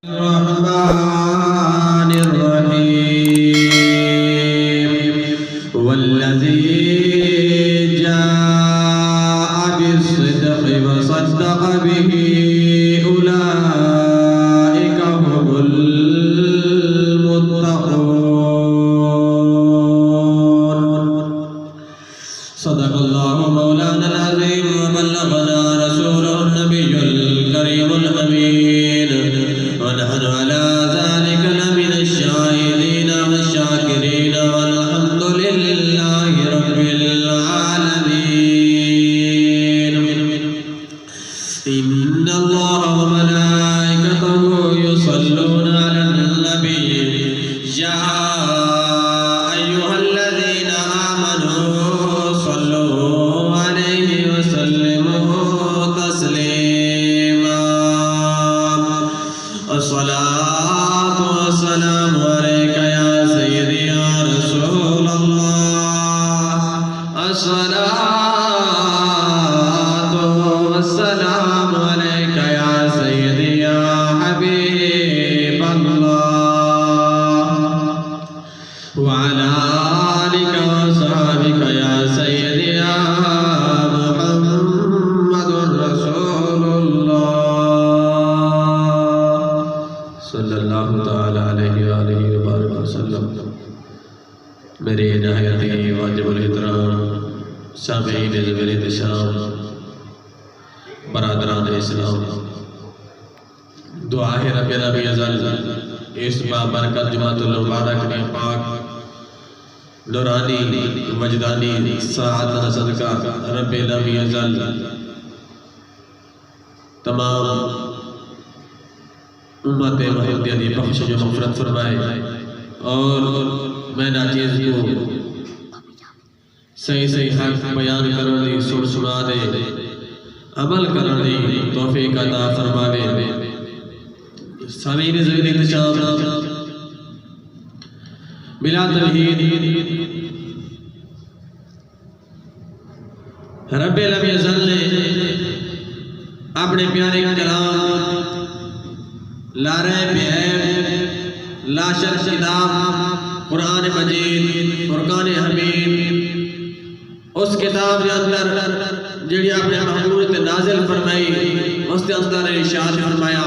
الرحمن الرحيم والذي جاء بالصدق وصدق به أولئك هم المتقون صدق الله مولانا العظيم وبلغنا رسوله النبي الكريم الأمين ونحن على ذلك لمن الشاهدين والشاكرين والحمد لله رب العالمين إن الله وملائكته يصلون على النبي يا أيها الذين آمنوا صلوا عليه وسلموا تسليما الصلاة والسلام عليك يا سيدي يا رسول الله الصلاة والسلام عليك يا سيدي يا حبيب الله وعلى آلك وصحبك يا سيدي يا محمد رسول الله صلی اللہ تعالی علیہ وآلہ وبارک وسلم۔ میرے نہایت ہی واجب الاحترام سامعین زبیر انتشام، برادران اسلام، دعا ہے رب رب ازل اس بابرکت جماعت المبارک نے پاک نورانی وجدانی سعادت صدقہ رب رب ازل تمام امت محمدیہ دی بخش جو مغفرت فرمائے اور میں ناچیز کو صحیح صحیح حق بیان کرنے دی سن سنا دے عمل کرنے دی توفیق عطا فرما دے۔ سامعین زبیر انتشام بلا تمہید رب العزت نے اپنے پیارے کلام لا ریب ہے لا شک کتاب قرآن مجید فرقان حمید اس کتاب کے اندر جڑی اپنے محبوب تے نازل فرمائی اس کے اندر ارشاد فرمایا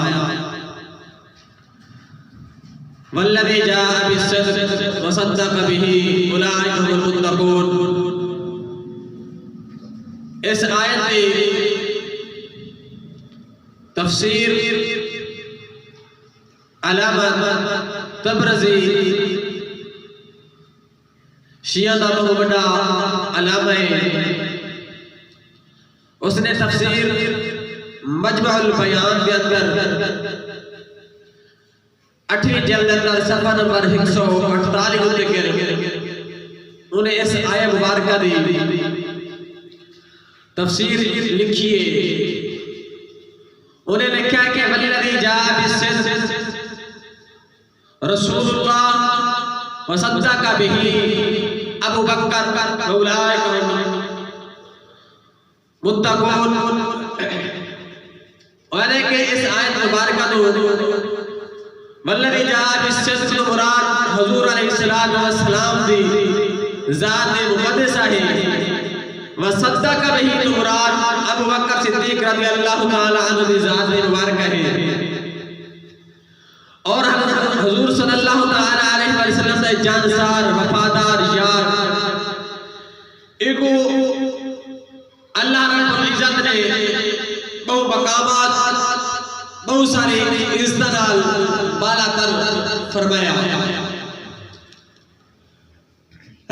والذی جاء بالصدق وصدق به اولئک هم المتقون۔ اس آیت کی تفسیر علامہ تبرزی شیعہ دا بہت بڑا علامہ ہے، اس نے تفسیر مجمع البیان کے اندر 8ویں جلد اندر صفحہ نمبر 148 ذکر انہیں اس آیہ مبارکہ دی تفسیر لکھی ہے۔ انہیں لکھا کہ والذی جاء بالصدق رسول اللہ وصدق به ابو بکر اولئک هم المتقون۔ اور کہ اس آیت مبارکہ تو والذی جاء بالصدق مراد حضور علیہ السلام دی ذات مقدسہ ہے، وصدق به تو مراد ابو بکر صدیق رضی اللہ تعالی عنہ دی ذات مبارکہ ہے۔ اور حضور صلی اللہ تعالی علیہ وسلم نے جانسار وفادار یار ایکو اللہ رب العزت نے بہت مقامات بہت ساری عزتنال بالا تر فرمایا۔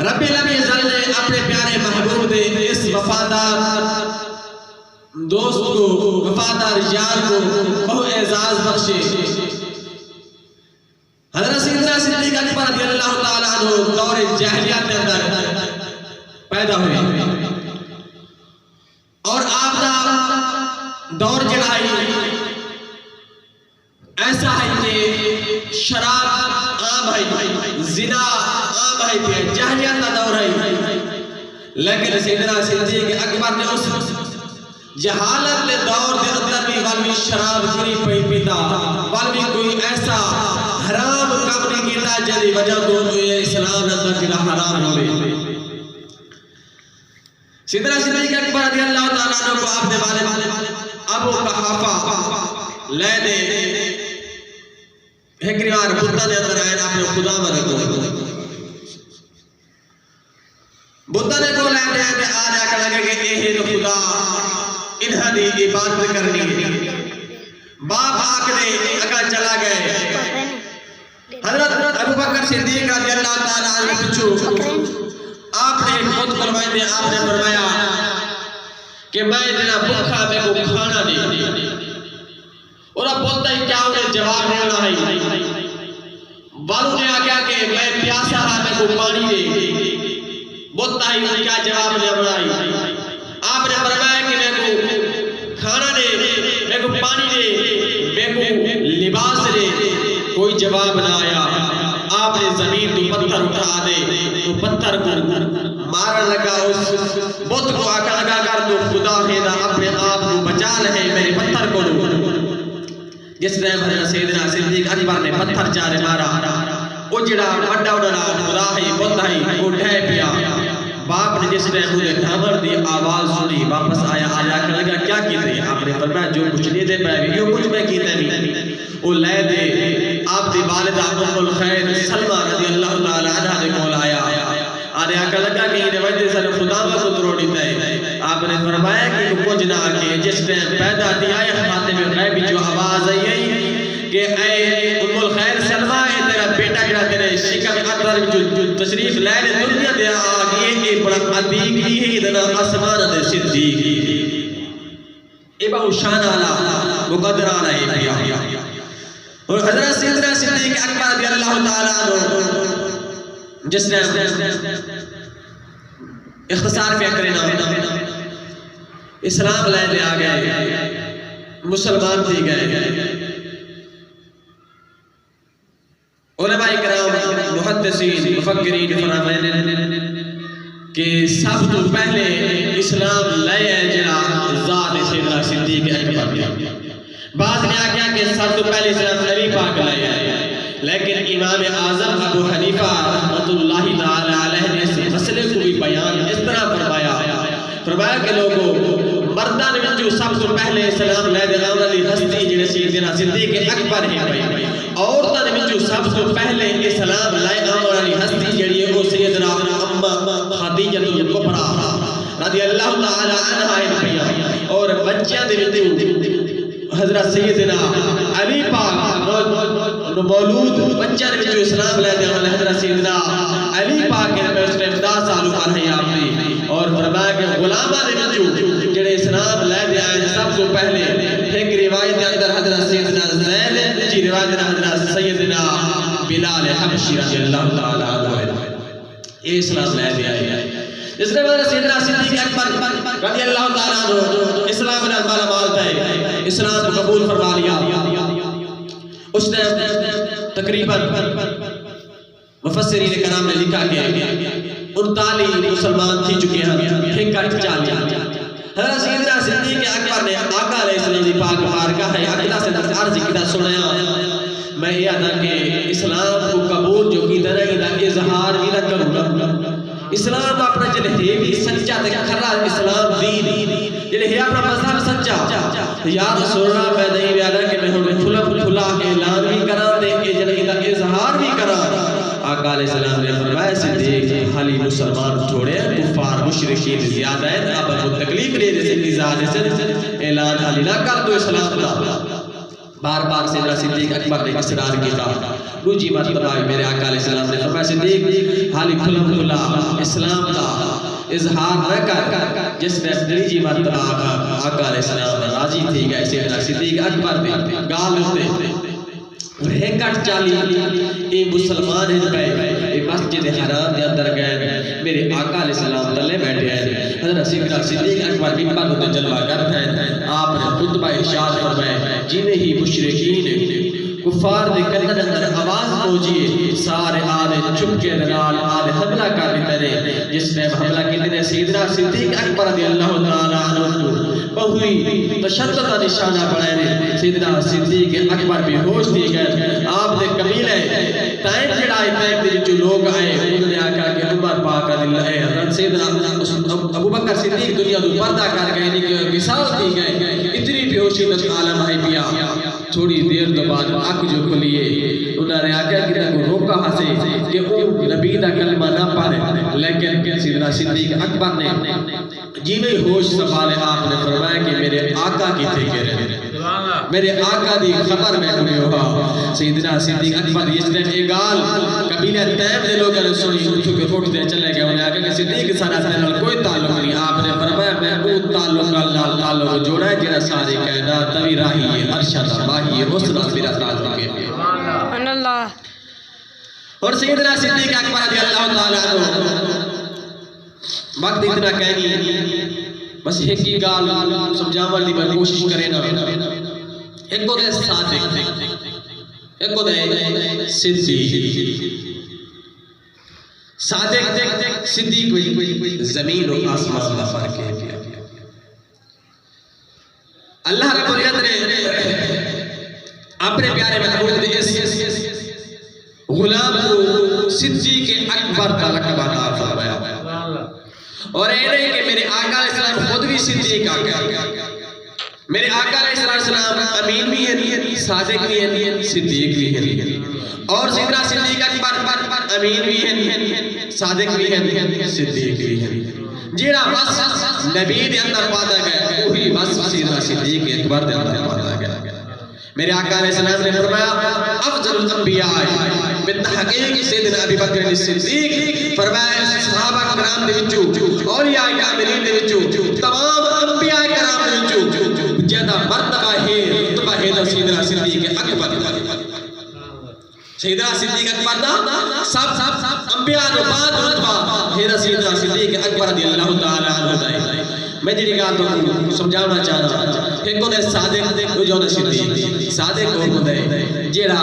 رب العزت نے اپنے پیارے محبوب دے اس وفادار دوست کو وفادار یار کو بہت اعزاز بخشے۔ حضرت سیدنا صدیق اکبر رضی اللہ تعالی عنہ دور جاہلیت کے اندر پیدا ہوئے اور آپ کا دور جڑا ہے ایسا ہے کہ شراب عام ہے، زنا عام ہے، جاہلیت کا دور ہے، لیکن سیدنا صدیق اکبر نے اس جہالت دے دور دے اندر بھی والوی شراب گری پئی پیتا، والوی کوئی ایسا کیتا جدی وجہ تو اسلام نہ کہ حرام ہوئے سیدنا صدیق اکبر رضی اللہ تعالیٰ عنہ کو آپ نے والد ابو قحافہ لے دے ایک ریوار بطہ دے اندر آئے آپ نے خدا مدد کو بطہ نے کو لے دے آج آکر لگے کہ اے جو خدا انہا دی عبادت کرنی باپ آکھ دے اگر چلا گئے حضرت ابو بکر صدیق رضی اللہ تعالیٰ عنہ پچھو آپ نے خود فرمائے دے آپ نے فرمایا کہ میں اتنا بھوکا میں کو کھانا دے اور اب بولتا ہی کیا انہیں جواب دینا ہے والوں نے آگیا کہ میں پیاسا رہا میں کو پانی دے بولتا ہی انہیں کیا جواب دینا ہے آپ نے فرمایا کہ میں کو کھانا دے میں کو پانی دے میں کو لباس دے کوئی جواب نہ آیا آپ نے زمین تو پتھر اٹھا دے تو پتھر کو مارن لگا اس بت کو آکا لگا کر تو خدا ہے دا اپنے آپ کو بچا لے میرے پتھر کو لو جس نے بھریا سیدنا صدیق اکبر نے پتھر چارے مارا وہ جڑا بڑا اڑنا خدا ہے بت ہے وہ ڈھے پیا باپ نے جس نے مجھے دھامر دی آواز سنی واپس آیا آیا کر لگا کیا کیتے ہیں آپ نے فرمایا جو کچھ نہیں دے پائے یہ کچھ میں کیتے نہیں وہ لے دے آپ دی والدہ ام الخیر سلمہ رضی اللہ تعالی عنہ نے کول آیا آیا کر لگا کہ یہ وجہ سے خدا میں کو تروڑی تے آپ نے فرمایا کہ کچھ نہ کہ جس نے پیدا دیا ہے خاتم غیب جو آواز آئی کہ اے ام الخیر سلمہ اے تیرا بیٹا جڑا تیرے شکم اکبر جو تشریف لے دنیا دے آگے اے بڑا عتیق ہی ہے ادنا آسمان دے صدیق اے بہو شان آلہ مقدر آلہ اے پیا اور حضرت سیدنا صدیق اکبر رضی اللہ تعالیٰ عنہ جس نے اختصار پہ کرنا اسلام لے لے آگئے مسلمان تھی گئے علماء کرام محدثین مفکرین فرمائیں کہ سب تو پہلے اسلام لے جڑا ذات سیدنا صدیق اکبر بعد میں آگیا کہ سب تو پہلے اسلام نبی پاک لے آئے لیکن امام اعظم ابو حنیفہ رحمۃ اللہ تعالی علیہ نے اس مسئلے کو بھی بیان اس طرح فرمایا کہ لوگوں مردان وچوں سب تو پہلے اسلام لے دے والی ہستی جڑے سیدنا صدیق اکبر ہے بھائی عورتاں وچوں سب تو پہلے اسلام لے آون والی ہستی جڑی ہے وہ سیدنا ام خدیجہ الکبریٰ رضی اللہ تعالی عنہا ہے اور بچیاں دے وچوں حضرت سیدنا علی پاک مولود بچہ نے جو اسلام لے دے حضرت سیدنا علی پاک کے میں اس نے 10 سال عمر ہے آپ نے اور فرمایا کہ غلامہ نے جو جڑے اسلام لے دے آئے سب سے پہلے ایک روایت کے اندر حضرت سیدنا زید جی روایت حضرت سیدنا بلال حبشی رضی اللہ تعالی عنہ یہ اسلام لے دے آئے اس نے حضرت سیدنا صدیق اکبر رضی اللہ تعالیٰ عنہ اسلام نے مالا مالتا ہے اسلام کو قبول فرما لیا اس نے تقریباً مفسرین کرام نے لکھا کہ 39 مسلمان تھی چکے ہیں ہنکٹ چالی حضرت سیدنا صدیق اکبر نے آقا علیہ السلام دی پاک بارگاہ ہے اقلا سے عرض کیتا سنایا میں یہ ادا کہ اسلام کو قبول جو کی طرح دا اظہار بھی نہ کروں گا اسلام اپنا جلے ہے بھی سچا تے کھرا اسلام دین جلے ہے اپنا مذہب سچا یا رسول اللہ میں نہیں بیادا کہ میں ہمیں کھلا اعلان بھی کرا دے کہ جلے دا اظہار بھی کرا آقا علیہ السلام نے فرمایا صدیق حالی مسلمان تھوڑے کفار مشرکین زیادہ ہیں اب وہ تکلیف لے جیسے ازادہ سے اعلان حالی نہ کر دو اسلام دا بار بار سیدنا صدیق اکبر نے اصرار کیتا دوجی مرتبہ میرے آقا علیہ السلام نے فرمایا صدیق حالی کھلا اسلام دا اظہار نہ کر جس نے تیجی مرتبہ آقا علیہ السلام راضی تھی گئے سیدنا صدیق اکبر نے گال ہوتے ہیکٹ چالی اے مسلمان ہیں پہ مسجد حرام دے اندر گئے میرے آقا علیہ السلام تلے بیٹھے ہیں حضرت سیدنا صدیق اکبر ممبر ہوتے جلوہ کرتے ہیں آپ نے خطبہ ارشاد فرمائے جنہیں ہی مشرکین کفار دے کلن اندر آواز پہنچیے سارے آدھے چھپ کے دلال آدھے حملہ کرنے ترے جس نے حملہ کی دنے سیدنا صدیق اکبر رضی اللہ تعالیٰ عنہ بہوئی تشدد نشانہ پڑھائے سیدنا صدیق اکبر بھی ہوش دی گئے آپ نے قبیلے تائیں چڑھائے بکر صدیق دنیا تو پردہ کر گئے نہیں کہ مثال دی گئے اتنی بیہوشی تک عالم ہے پیا تھوڑی دیر تو بعد آنکھ جو کھلیے انہوں نے آگیا کہ کو روکا ہسے کہ وہ نبی دا کلمہ نہ پڑھے لیکن سیدنا صدیق اکبر نے جیوے ہوش سنبھالے آپ نے فرمایا کہ میرے آقا کی تھے کہہ رہے میرے آقا دی خبر میں انہیں ہوا سیدنا صدیق اکبر اس نے ایگال قبیلہ تیم دے لوگوں نے سنی اٹھو کے اٹھ دے چلے گئے انہیں آگے کہ صدیق سارا سے کوئی تعلق نہیں آپ نے فرمایا میں وہ تعلق اللہ تعلق جوڑا ہے جنہ سارے کہنا تبھی راہی ہے ارشد باہی ہے اس نہ میرا تعلق ہے سبحان اللہ اور سیدنا صدیق اکبر رضی اللہ تعالیٰ عنہ وقت اتنا کہنی بس ایک ہی گال سمجھاوال دی میں کوشش کرے نا ایک کو دے صادق ایک کو دے صدیق صادق صدیق زمین و آسمان کا فرق ہے اللہ رب العزت نے اپنے پیارے محبوب نے اس غلام کو صدیق اکبر کا لقب عطا فرمایا اور یہ نہیں کہ میرے آقا علیہ السلام خود بھی صدیق آقا میرے آقا علیہ السلام امین بھی ہیں صادق بھی ہیں صدیق بھی ہیں اور سیدنا صدیق اکبر امین بھی ہیں صادق بھی ہیں صدیق بھی ہیں جیڑا بس نبی دے اندر پاتا گیا وہی بس سیدنا صدیق اکبر دے اندر پاتا گیا میرے آقا علیہ السلام نے فرمایا افضل الانبیاء بالتحقیق سیدنا ابی بکر الصدیق فرمایا صحابہ کرام دے وچوں اولیاء کاملین دے وچوں تمام انبیاء کرام دے وچوں جیدہ مرتبہ ہے رتبہ ہے سیدنا صدیق اکبر سیدنا صدیق اکبر دا سب انبیاء دو بعد رتبہ ہے سیدنا صدیق اکبر رضی اللہ تعالیٰ عنہ دائے میں جڑی گال تو سمجھانا چاہنا ایک کو دے صادق دو جو دے صدیق صادق کو دے جیڑا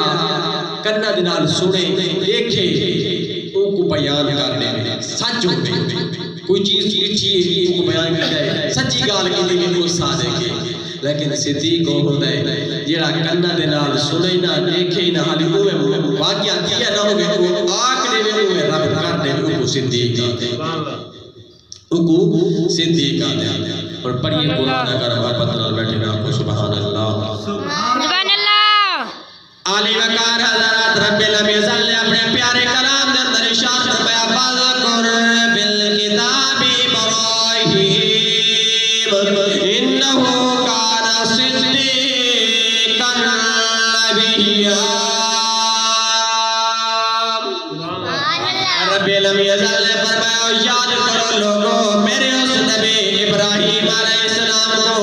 کرنا دنال سنے دیکھے ان کو بیان کرنے میں سچ ہوتے کوئی چیز لکھی ہے ان کو بیان کرتا ہے سچی گال کی دیکھیں وہ صادق ہے لیکن صدیق کو ہوتا ہے جیڑا کرنا دنال سنے نہ دیکھے نہ حالی ہوئے واقعہ کیا نہ ہوئے وہ آکنے میں ہوئے رب کرنے میں ان کو صدیق آتے ہیں اکو صدیق آتے ہیں اور پڑھئے قرآن اگر ہمارے پتنال بیٹھے میں آپ کو سبحان اللہ سبحان اللہ آلی وقار حضرات رب العزت نے اپنے پیارے کلام دے اندر ارشاد فرمایا فذکر بالکتاب ابراہیم انہ کان صدیقا نبیّا رب العزت نے فرمایا یاد کرو لوگوں میرے اس نبی ابراہیم علیہ السلام کو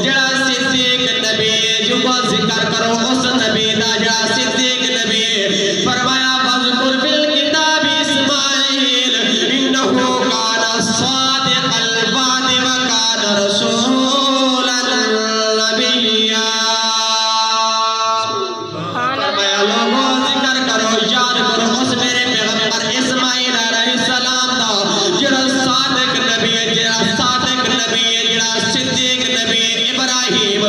جڑا صدیق نبی جو ذکر کرو اس نبی دا جڑا صدیق نبی فرمایا فذکر بالکتاب اسماعیل انہ کان صادق الوعد وکان رسولا نبیّا فرمایا لوگوں ذکر کرو یاد کرو اس میرے پیغمبر اسماعیل علیہ السلام دا جڑا صادق نبی ہے جڑا صادق نبی ہے جڑا صدیق نبی ابراہیم وہ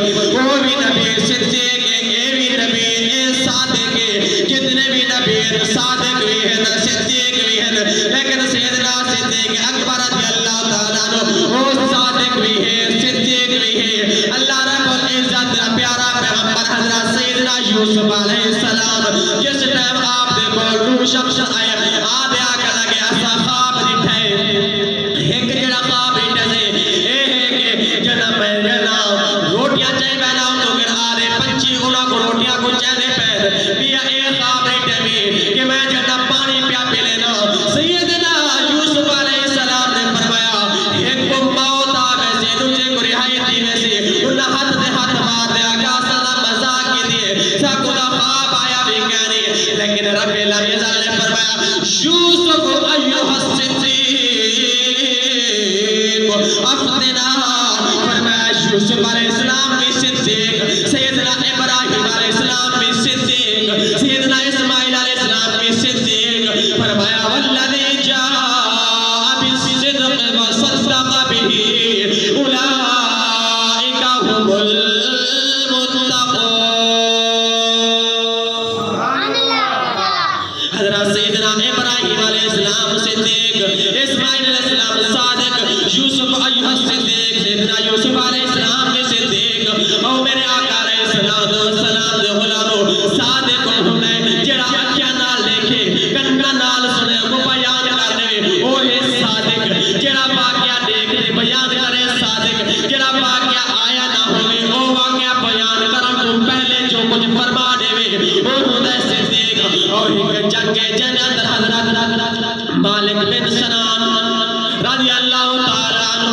بھی نبی صدیق ہے یہ بھی نبی ہے صادق ہے جتنے بھی نبی ہیں صادق بھی ہیں صدیق بھی ہیں لیکن سیدنا صدیق اکبر رضی اللہ تعالیٰ عنہ وہ صادق بھی ہے صدیق بھی ہے اللہ رب العزت پیارا پیغمبر حضرت سیدنا یوسف علیہ السلام جس ٹائم آپ دے بولو شخص آیا آدھے آکر لگے ایسا خواب دکھائے ایک جڑا خواب دکھائے سے اے ہے کہ جنہ میں جنہ روٹیاں چاہے بینا ہوں تو پھر آدھے پنچی انہوں کو روٹیاں کو چاہے پید بیا اے خواب دکھائے میں کہ میں جنہ پانی پیا پی لینا سیدنا یوسف علیہ السلام نے فرمایا ایک کو موت آوے سے دوجہ کو رہائی دیوے سے انہا ہاتھ دے ہاتھ مار دے آگا سلا مزاق کی دیئے ساکو دا خواب آیا بھی کہنی لیکن رب العزت نے فرمایا یوسف ایوہ الصدیق افتنا فرمایا یوسف علیہ السلام بھی صدیق سیدنا ابراہیم علیہ السلام بھی صدیق سیدنا اسماعیل علیہ السلام بھی صدیق فرمایا والذی جاء بالصدق وصدق به اولئک هم المتقون حضرت سیدنا ابراہیم علیہ السلام صدیق اسماعیل علیہ السلام صادق یوسف ایھا صدیق سیدنا یوسف علیہ السلام کے صدیق او میرے آقا علیہ السلام دے غلامو صادق ہوندے جڑا اکھیاں نال دیکھے کناں نال سنے کو بیان کر دے او ہے صادق جڑا واقعہ دیکھ دے بیان کرے صادق جڑا واقعہ آیا نہ ہوے او واقعہ بیان کرن تو پہلے جو کچھ فرما دے او ہوندا صدیق اور ایک جنگ کے اندر حضرت مالک بن سنان رضی اللہ تعالیٰ عنہ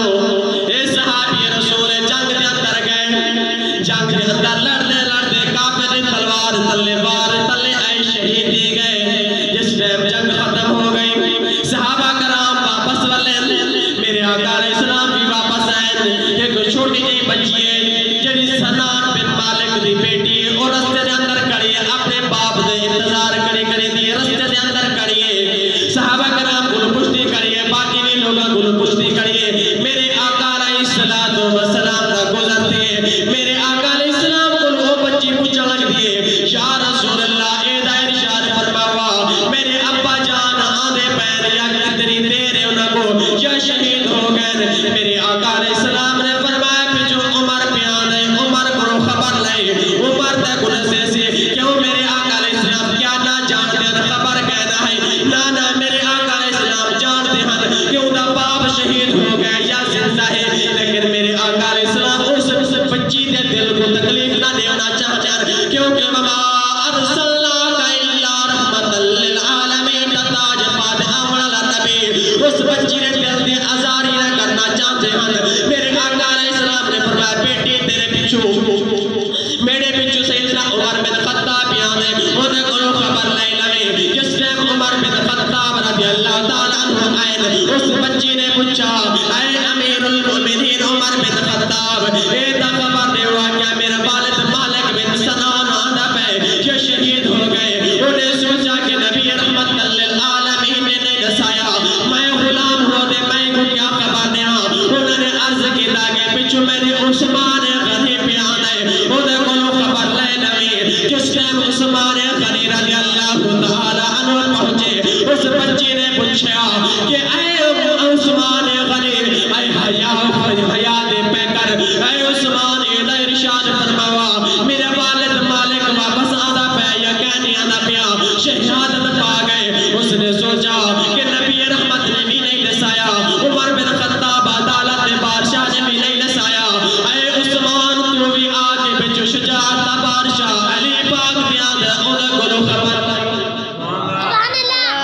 اے صحابی رسول جنگ دے اندر گئے جنگ دے اندر لڑنے کافر دی تلوار تلے وار تلے اے شہید دی گئے جس ٹائم جنگ ختم ہو گئی صحابہ کرام واپس والے میرے آقا علیہ السلام بھی واپس آئے ایک چھوٹی جی بچی ہے جڑی سنان بن مالک دی بیٹی اور رستے دے اندر کڑی ہے اپنے باپ دے انتظار کڑی دی رستے دے اندر کڑی ہے صحابہ کرام گل پشتی کڑی ہے باقی بھی لوگاں گل پشتی کڑی ہے میرے آقا علیہ السلام دا گزرتی ہے میرے آقا علیہ السلام کو وہ بچی پوچھا لگ دیے یا رسول اللہ اے دا ارشاد فرماوا میرے ابا جان آندے پیر یا کتنی دیر ہے انہاں کو یا شہید ہو گئے میرے آقا علیہ السلام نے فرمایا کہ جو عمر بیان ہے عمر کو خبر لائے عمر تے گنسے سے کیوں میرے آقا علیہ السلام کیا نہ جان دے خبر کہنا ہے نہ میرے آقا علیہ السلام جان دے ہن کیوں دا باپ شہید ہو گئے یا زندہ ہے لیکن میرے آقا علیہ السلام اس بچی دے دل کو تکلیف نہ دینا چاہتے ہیں کیونکہ وما ارسلناک الا رحمت للعالمین تاج فاتح مولا نبی اس بچی دے دل دے آزاری نہ کرنا چاہتے ہیں میرے آقا علیہ السلام نے فرمایا بیٹی تیرے پیچھے میرے پیچھے سیدنا عمر بن خطاب آنے انہیں کو خبر لے لے جس ٹائم عمر بن خطاب رضی اللہ تعالیٰ عنہ آئے اس بچی نے پوچھا اے امیر المؤمنین عمر بن خطاب اے دا خبر دے ہوا کیا میرا والد مالک بن سنان آدھا پہ یہ شہید ہو گئے انہیں سوچا کہ نبی رحمت للعالمین نے نہیں دسایا میں غلام ہو دے میں کو کیا خبر دے انہوں نے عرض کی داگے پچھو میرے عثمان غنی پیان ہے انہیں کو خبر لے لوی جس ٹائم عثمان غنی رضی اللہ تعالیٰ عنہ پہنچے اس بچی نے پوچھا کہ اے عثمان غنی اے حیا دے پیکر اے عثمان اے ارشاد فرماوا میرے والد مالک واپس آدھا پہ یا کہنی آدھا پیا شہادت پا گئے اس نے سوچا کہ نبی رحمت نے بھی نہیں دسایا عمر بن خطاب عدالت بادشاہ نے بھی نہیں دسایا اے عثمان تو بھی آگے بچو شجاعت بادشاہ علی پاک بیان ہے انہیں کو خبر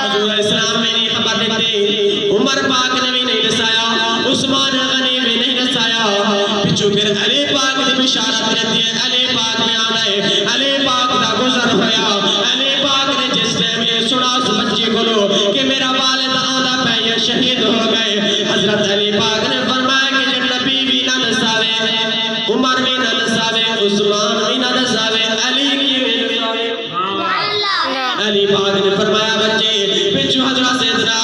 حضور اسلام میں نہیں خبر دیتے عمر پاک نے بھی نہیں دسایا عثمان غنی بھی نہیں دسایا پچھو پھر علی پاک نے بشارت رہتی ہے علی پاک میں آنا ہے علی پاک دا گزر ہویا علی پاک نے جس ٹائم یہ سنا اس بچے کو لو کہ میرا والد آدھا پہ یہ شہید ہو گئے حضرت علی پاک نے فرمایا کہ جن نبی بھی نہ دساوے عمر بھی نہ دساوے عثمان بھی نہ دساوے علی کی بھی نہ دساوے علی پاک نے فرمایا بچے پچھو حضرت سیدنا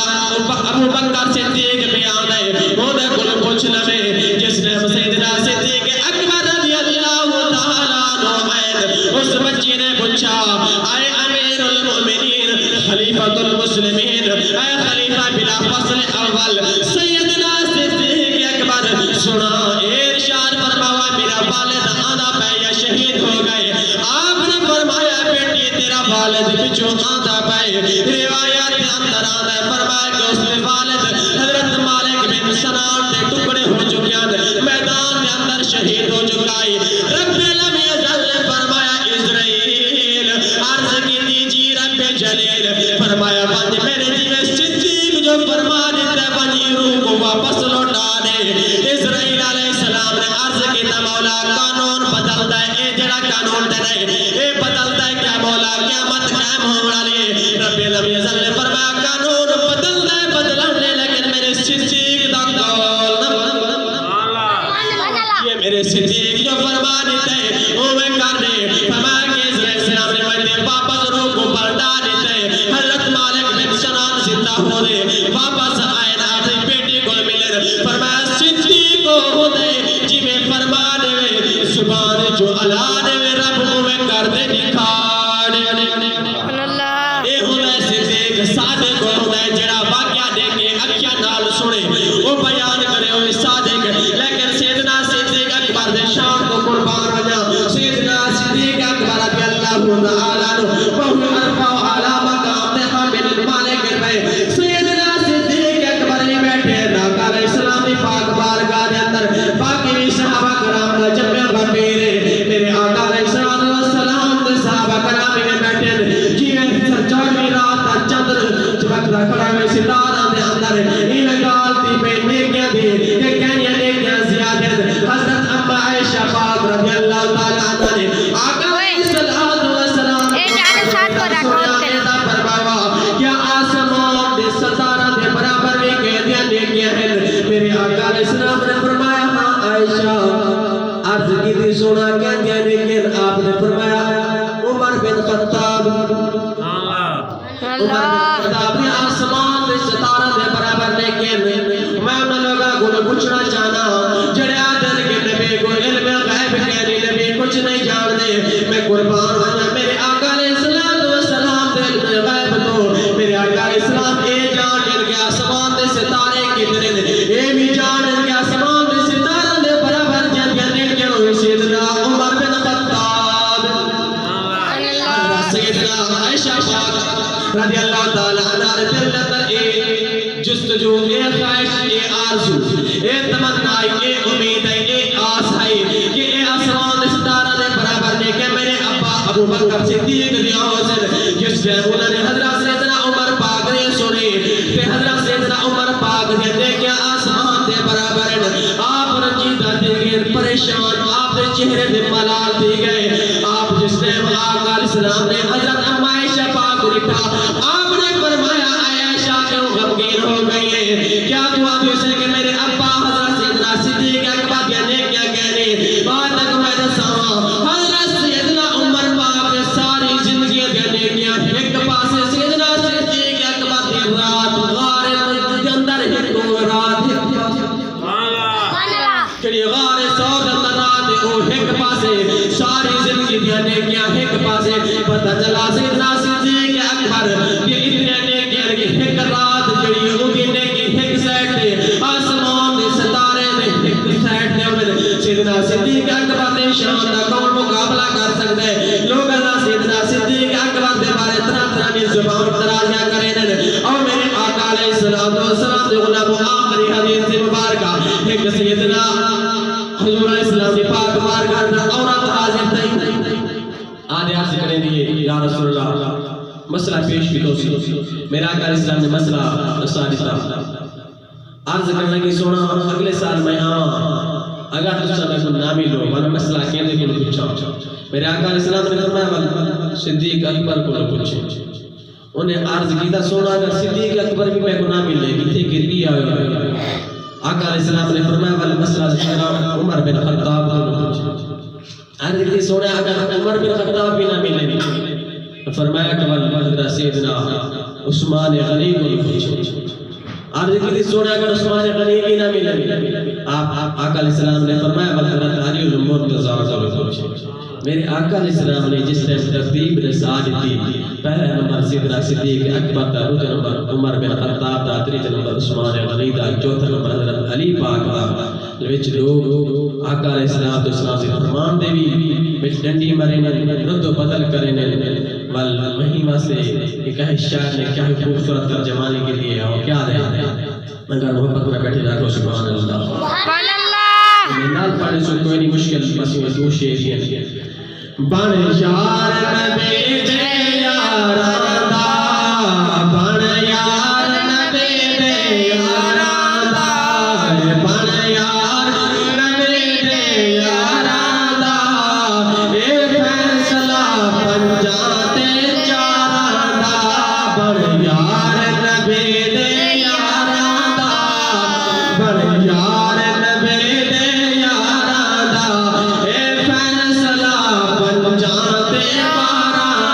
ابو بکر صدیق بھی آنا ہے انہیں کل پوچھ لوے جس نے سیدنا صدیق اکبر رضی اللہ تعالیٰ عنہ اس بچی نے پوچھا اے امیر المؤمنین خلیفۃ المسلمین اے خلیفہ بلا فصل اول سیدنا صدیق اکبر سنا ارشاد فرمایا میرا والد آنا پہ یا شہید ہو گئے آپ نے فرمایا بیٹی تیرا والد پچھو آدھا پہ روایات کے اندر آدھا ہے فرمایا کہ اس نے والد حضرت مالک بن سنان نے ٹکڑے ہو چکے ہیں میدان کے اندر شہید ہو چکا ہے رب لم یزل نے فرمایا اسرائیل عرض کی دیجی رب جلیل فرمایا بند میرے جیوے صدیق جو فرما دیتا ہے بنی روح کو واپس لوٹا دے اسرائیل علیہ السلام نے عرض کی تا مولا قانون بدلتا ہے اے جڑا قانون دے رہے اے بدلتا ہے کیا مولا قیامت قائم ہونا لیے رب لم یزل نے فرمایا قانون بدلتا ہے بدلنے لیکن میرے صدیق دا قول یہ میرے صدیق جو فرما دیتا ہے وہ میں کر دے فرمایا کہ اسرائیل السلام نے مجھے واپس روح کو پلٹا دیتا ہے حضرت مالک بن سنان زندہ ہو دے واپس آئے آدھے بیٹی کو ملے فرمایا صدیق ہو دے جی میں فرما دے زبان جو علا دے رب کو میں کر دے نکھاڑ اے ہونا صدیق صادق ہونا جڑا واقعہ دے کے اکھیاں نال سنے وہ بیان کرے ہوئے وهو ارفع على مقام حامل المالک پہ سیدنا صدیق اکبر نے بیٹھے آقا علیہ السلام کی پاک بارگاہ دے اندر باقی صحابہ کرام دا جمع غفیر میرے آقا علیہ السلام دے صحابہ کرام میں بیٹھے جیویں چوڑی رات دا چندر چمکدا کھڑا ہے ستارہ دے اندر ایویں گالتی پہ نیکیاں دی کہ کہنیاں نیکیاں زیادہ حضرت اما عائشہ پاک رضی اللہ تعالی عنہ نے آقا علیہ السلام کیا آسمان دے ستارہ دے برابر بھی کہہ دیا نیکیاں ہیں میرے آقا علیہ السلام نے فرمایا ہاں عائشہ عرض کی تھی سونا کہہ دیا لیکن آپ نے فرمایا عمر بن خطاب نے آسمان دے ستارہ دے برابر لیکن میں انہوں لوگاں کو پوچھنا چاہنا جڑے آدھر کے نبی کو علم غیب کہنی نبی کچھ نہیں جان دے میں قربان ہونا میرے آقا علیہ السلام دے علم غیب تو میرے آقا علیہ السلام اے جان جن کے آسمان دے ستارے کتنے دے اے بھی جان جن کے آسمان دے ستارہ دے برابر جن کے ہوئی سیدنا عمر بن خطاب سیدنا عائشہ پاک رضی اللہ تعالی عنہ دے دل اندر اے جستجو اے خواہش اے آرزو اے تمنا اے امید اے آس ہے کہ اے آسمان دے ستارہ دے برابر نے کہ میرے ابا ابو بکر صدیق دی حوصل جس نے انہوں نے حضرت سیدنا عمر پاک نے سنی کہ حضرت سیدنا عمر پاک نے دیکھا آسمان دے برابر آپ رنجیدہ دے گئے پریشان آپ دے چہرے دے ملال دے گئے آپ جس نے آقا علیہ السلام نے حضرت اما عائشہ پاک لکھا آپ نے فرمایا عائشہ کیوں غمگین ہو گئی ہے کیا تو آپ اسے کہ میرے ابا حضرت سیدنا صدیق اکبر نے کیا کہنے بات تک میں دساواں حضرت سیدنا عمر پاک نے ساری زندگی دینے کیا ایک پاسے سیدنا صدیق اکبر دی رات غار دے اندر ایک رات کڑی غار سود اندر رات او ایک پاسے ساری زندگی دینے کیا ایک پاسے پتہ چلا سیدنا صدیق اکبر کہ اتنے نیکیاں کہ ایک رات جڑی ہوگی نیکی ایک سائٹ دے آسمان دے ستارے دے ایک سائٹ دے سیدنا صدیق اکبر دے شان دا کون مقابلہ کر سکتا ہے لوگ اللہ سیدنا صدیق اکبر دے بارے طرح طرح کی زبان درازیاں کریں اور میرے آقا علیہ السلام دے غلام آخری حدیث سے مبارکہ ایک سیدنا حضور علیہ السلام دی پاک بارگاہ اندر عورت حاضر تھی آدھے عرض کریں دیئے یا رسول اللہ مسئلہ پیش بھی تو سی میرا آقا علیہ السلام نے مسئلہ ثابتا عرض کرنے کی سونا اگلے سال میں اگر تو سب ایسا نامی لو وانا مسئلہ کہنے کو پوچھا میرے آقا علیہ السلام نے فرمایا صدیق اکبر کو پوچھے انہیں عرض کیتا سونا اگر صدیق اکبر بھی میں کو نامی لے گی تھے گری آئے آقا علیہ السلام نے فرمایا والا مسئلہ عمر بن خطاب کو پوچھے عرض کیتا سونا اگر عمر بن خطاب بھی نامی لے گی فرمایا کہ والا سیدنا عثمان غنی کو پوچھے عرض کی تھی سونا اگر عثمان غنی کی نہ ملے آقا علیہ السلام نے فرمایا بلکہ علی الامور مزارزہ پوچھے میرے آقا علیہ السلام نے جس ٹائم ترتیب رسالت دی پہلا نمبر سیدنا صدیق اکبر دا دوسرا نمبر عمر بن خطاب دا تیسرا نمبر عثمان غنی دا چوتھا نمبر حضرت علی پاک دا وچ لوگ آقا علیہ السلام دے فرمان دے بھی وچ ڈنڈی مرے نہ رد و بدل کرے نہ ول وہی واسطے کہ کہیں شاعر نے کیا خوبصورت ترجمانے کے لیے اور کیا دے مگر محبت میں بیٹھے جا کے سبحان اللہ سبحان اللہ نال پڑھنے سے کوئی نہیں مشکل بس یہ دو شعر ہیں بن یار نبی دے یاراں دا بن یار نبی دے یاراں دا بن یار نبی دے یاراں دا اے فیصلہ پنجاں تے چاراں دا بن یار نبی دے یاراں دا بن یار نبی دے یاراں دا اے فیصلہ پنجاں تے چاراں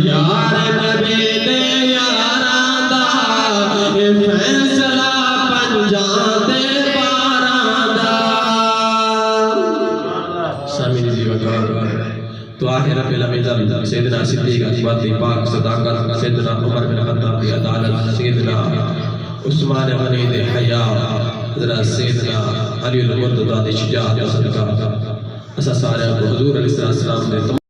یار نبی دے یاراں دا اے فیصلہ پنجاں دے پاراں دا سامعین جی وقار تو آخر رب العالمین سیدنا صدیق اکبر پاک صداقت سیدنا عمر بن خطاب کی عدالت سیدنا عثمان غنی دے حیا حضرت سیدنا علی المرتضی دی شجاعت و صدقہ اسا سارے حضور علیہ السلام دے